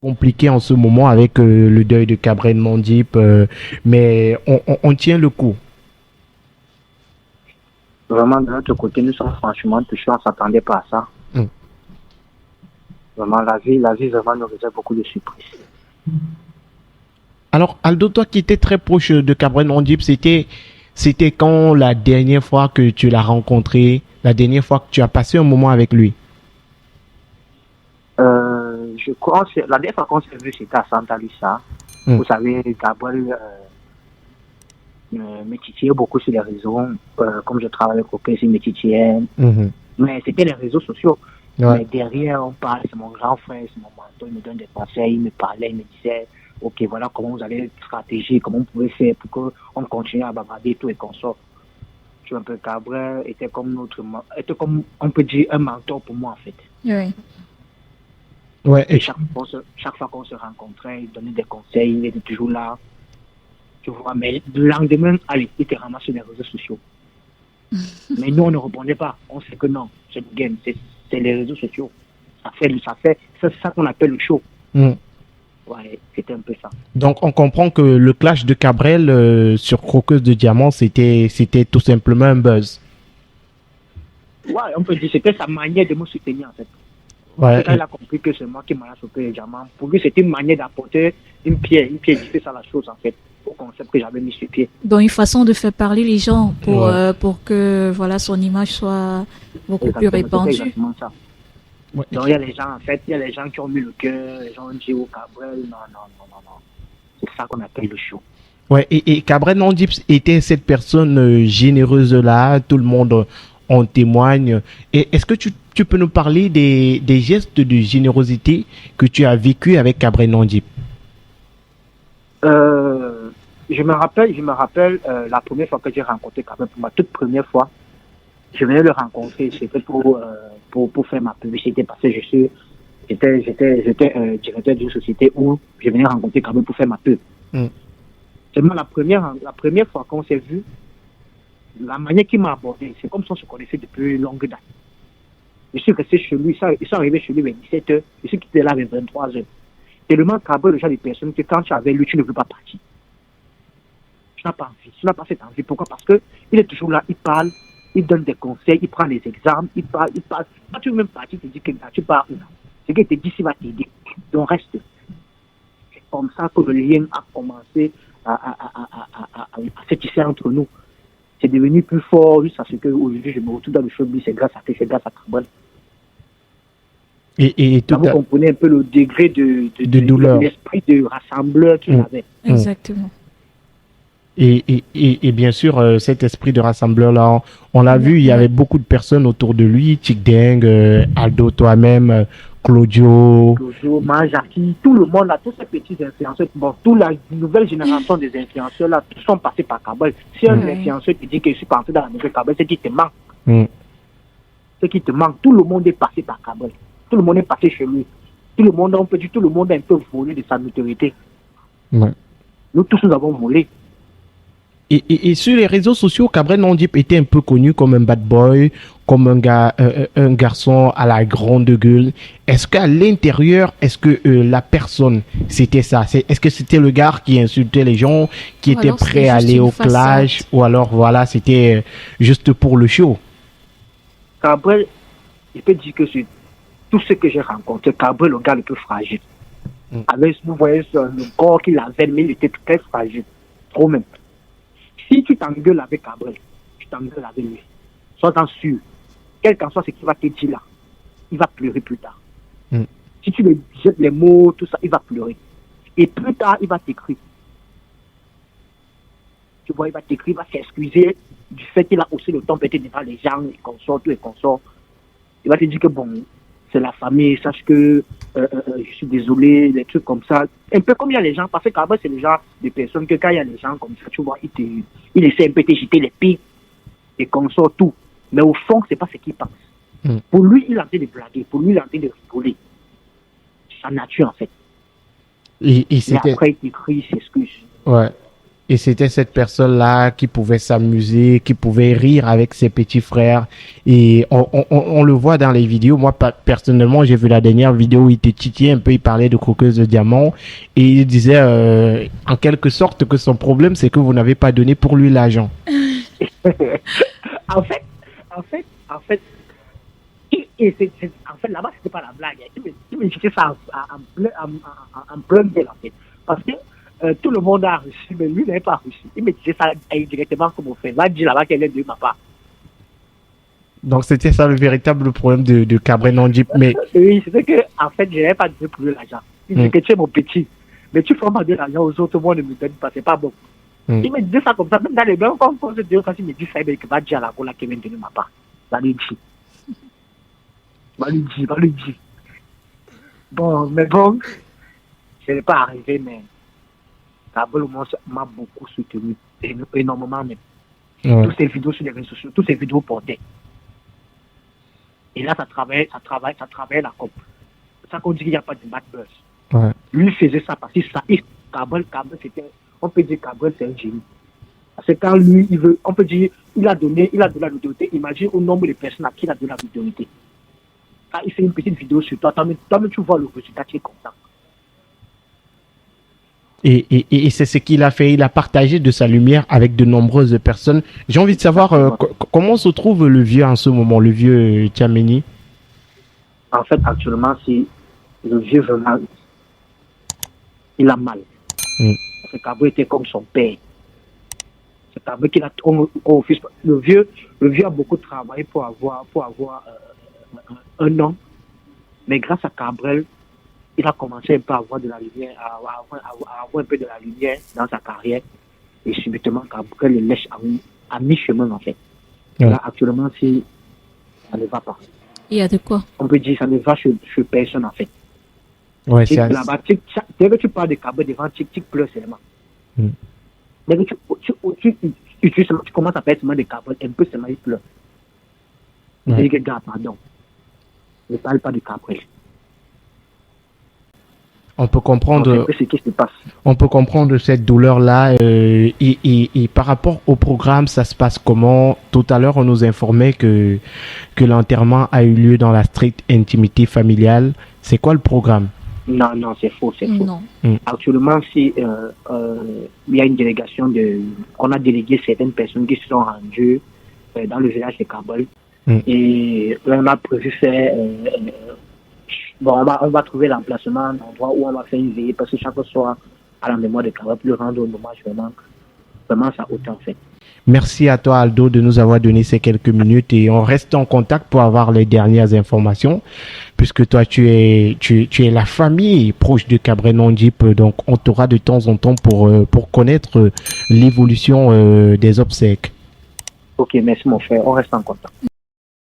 compliqué en ce moment avec le deuil de Cabrel Mondip, mais on tient le coup. Vraiment, de notre côté, nous sommes franchement touchés, on ne s'attendait pas à ça. Mm. Vraiment, la vie vraiment nous réserve beaucoup de surprises. Alors, Aldo, toi qui étais très proche de Cabrel Mondip, c'était quand la dernière fois que tu l'as rencontré, la dernière fois que tu as passé un moment avec lui? Je crois que la dernière fois qu'on s'est vu, c'était à Santa Lucia. Mm. Vous savez, Gabriel me titillait beaucoup sur les réseaux. Comme je travaille au COPES, il me titillait. Mhm. Mais c'était les réseaux sociaux. Ouais. Mais derrière, on parle, c'est mon grand frère, c'est mon mentor, il me donne des conseils, il me parlait, il me disait, ok, voilà comment vous allez stratégie, comment vous pouvez faire pour qu'on continue à bavarder tout et qu'on sort. Tu vois un peu, Gabriel était était comme, on peut dire, un mentor pour moi, en fait. Oui. Ouais. Et chaque fois qu'on se rencontrait, il donnait des conseils, il était toujours là. Tu vois, mais le lendemain, allez, il était ramassé sur les réseaux sociaux. Mais nous, on ne répondait pas. On sait que non, c'est le game, c'est les réseaux sociaux. C'est ça qu'on appelle le show. Mm. Ouais, c'était un peu ça. Donc, on comprend que le clash de Cabrel sur Croqueuse de Diamant, c'était tout simplement un buzz. Ouais, on peut dire que c'était sa manière de me soutenir, en fait. Ouais. Quand il a compris que c'est moi qui m'en a chopé les diamants, pour lui, c'était une manière d'apporter une pierre c'est ça la chose, en fait, au concept que j'avais mis sur pied. Donc une façon de faire parler les gens Ouais. pour que voilà son image soit beaucoup plus C'était répandue. exactement ça. Ouais. Donc, il y a les gens, en fait, il y a les gens qui ont mis le cœur, les gens ont dit au Cabrel, non. C'est ça qu'on appelle le show. Ouais, et Cabrel Mondip était cette personne généreuse-là, tout le monde en témoigne. Et est-ce que tu peux nous parler des gestes de générosité que tu as vécu avec Cabrel Mondip? Je me rappelle la première fois que j'ai rencontré Cabrel, pour ma toute première fois, je venais le rencontrer, c'était pour faire ma publicité parce que j'étais directeur d'une société où je venais rencontrer Cabrel pour faire ma pub. Mm. Seulement la première fois qu'on s'est vu, la manière qu'il m'a abordé, c'est comme si on se connaissait depuis longue date. Je suis resté chez lui, ils sont arrivés chez lui vers 17h, je suis quitté là vers 23h. Tellement Cabrel, le genre de personnes que quand tu es avec lui, tu ne veux pas partir. Tu n'as pas envie, tu n'as pas cette envie. Pourquoi? Parce que il est toujours là, il parle, il donne des conseils, il prend des exemples, il parle. Quand tu veux même partir, tu te dis que tu pars où? Ce qu'il te dit, il va t'aider. Donc reste. C'est comme ça que le lien a commencé à se tisser entre nous. C'est devenu plus fort jusqu'à ce qu'aujourd'hui je me retrouve dans le showbiz, c'est grâce à Cabrel. Et tout Vous comprenez un peu le degré de douleur, l'esprit de rassembleur qu'il avait. Exactement. Et bien sûr, cet esprit de rassembleur-là, on l'a vu, il y avait beaucoup de personnes autour de lui, Chick Deng, Aldo, toi-même, Claudio, Majaki, tout le monde là, tous ces petits influenceurs, bon, toute la nouvelle génération des influenceurs là, tous sont passés par Cabrel. Si un influenceur te dit que je suis passé dans la nouvelle Cabrel, c'est qu'il te manque. C'est qu'il te manque. Tout le monde est passé par Cabrel. Tout le monde est passé chez lui. Tout le monde, on peut dire, tout le monde a un peu volé de sa notoriété. Ouais. Nous tous, nous avons volé. Et sur les réseaux sociaux, Cabrel Mondip était un peu connu comme un bad boy, comme un garçon à la grande gueule. Est-ce qu'à l'intérieur, est-ce que la personne, c'était ça? Est-ce que c'était le gars qui insultait les gens, qui était prêt à aller au clash, ou alors voilà, c'était juste pour le show? Cabrel, je peux dire que c'est tout ce que j'ai rencontré, Cabrel, le gars le plus fragile. Avec, vous voyez, le corps qu'il avait, mais il était très fragile. Trop même. Si tu t'engueules avec Cabrel, tu t'engueules avec lui. Sois-en sûr. Quel qu'en soit ce qu'il va te dire là, il va pleurer plus tard. Si tu lui jettes les mots, tout ça, il va pleurer. Et plus tard, il va t'écrire. Tu vois, il va t'écrire, il va s'excuser du fait qu'il a haussé le temps peut-être devant les gens, les consorts, tous les consorts. Il va te dire que bon, c'est la famille, sache que je suis désolé, des trucs comme ça. Un peu comme il y a les gens, parce que Cabrel, c'est le genre de personnes que quand il y a des gens comme ça, tu vois, il essaie un peu de te jeter les pieds, et consorts, tout. Mais au fond, c'est pas ce qu'il pense. Pour lui, il est en train de blaguer, pour lui, il est en train de rigoler. C'est sa nature, en fait. Et après, il t'écrit, il s'excuse. Ouais. Et c'était cette personne-là qui pouvait s'amuser, qui pouvait rire avec ses petits frères. Et on le voit dans les vidéos. Moi, personnellement, j'ai vu la dernière vidéo où il était titillé un peu, il parlait de croqueuse de diamants. Et il disait, en quelque sorte, que son problème, c'est que vous n'avez pas donné pour lui l'argent. en fait, en fait, en fait, là-bas, c'était pas la blague. Il me disait ça en plein gueule, en fait. Parce que tout le monde a reçu, mais lui n'avait pas reçu. Il me disait ça indirectement comme on fait. Va dire là-bas qu'elle est de ma part. Donc, c'était ça le véritable problème de Cabrel Nandip. Mais Oui, c'était que, en fait, je n'avais pas donné pour lui l'argent. Il disait que tu es mon petit. Mais tu feras pas de l'argent aux autres, moi ne me donne pas, c'est pas bon. Il me disait ça comme ça, même dans les mêmes quand on se dit, quand il me dit ça, il va dire à la cola qu'il vient de donner ma part. Va lui dire. Va lui dire. Bon, mais bon, ce n'est pas arrivé, mais Cabrel m'a beaucoup soutenu, énormément même. ouais. Toutes ces vidéos sur les réseaux sociaux, toutes ces vidéos portaient. Et là, ça travaillait la com. C'est ça qu'on dit qu'il n'y a pas de bad buzz. Ouais. Lui faisait ça parce que ça, Cabrel, c'était, on peut dire Cabrel, c'est un génie. Parce que quand lui, il veut, on peut dire, il a donné la notoriété. Imagine au nombre de personnes à qui il a donné la notoriété. Quand il fait une petite vidéo sur toi, toi-même, tu vois le résultat, tu es content. Et c'est ce qu'il a fait. Il a partagé de sa lumière avec de nombreuses personnes. J'ai envie de savoir comment se trouve le vieux en ce moment, le vieux Tchameni. En fait, actuellement, si le vieux vraiment, il a mal. Parce que Cabrel était comme son père. C'est Cabrel qu'il a au fils. Le vieux a beaucoup travaillé pour avoir un nom. Mais grâce à Cabrel, il a commencé un peu à avoir de la lumière, à avoir un peu de la lumière dans sa carrière. Et subitement, Cabrel le lèche à mi-chemin, en fait. Ouais. Là, actuellement, si ça ne va pas. Il y a de quoi. On peut dire que ça ne va chez personne, en fait. Ouais, Et là-bas, dès que tu parles de Cabrel devant TikTok, pleure seulement. Dès que tu commences à parler seulement de Cabrel, un peu seulement, il pleure. Il dit que, gars, pardon. Ne parle pas de Cabrel. On peut comprendre. C'est ce qui se passe. On peut comprendre cette douleur-là. Et par rapport au programme, ça se passe comment? Tout à l'heure, on nous informait que l'enterrement a eu lieu dans la stricte intimité familiale. C'est quoi le programme? Non, c'est faux, c'est faux. Non. Actuellement, si il y a une délégation on a délégué certaines personnes qui se sont rendues dans le village de Cabrel. Et on a prévu faire on va trouver l'emplacement, un endroit où on va faire une veillée, parce que chaque soir, à la mémoire de Cabrel, pour lui rendre un hommage vraiment ça autant fait. Merci à toi, Aldo, de nous avoir donné ces quelques minutes et on reste en contact pour avoir les dernières informations, puisque toi, tu es la famille proche de Cabrel Nandip, donc on t'aura de temps en temps pour connaître l'évolution des obsèques. Ok, merci mon frère, on reste en contact.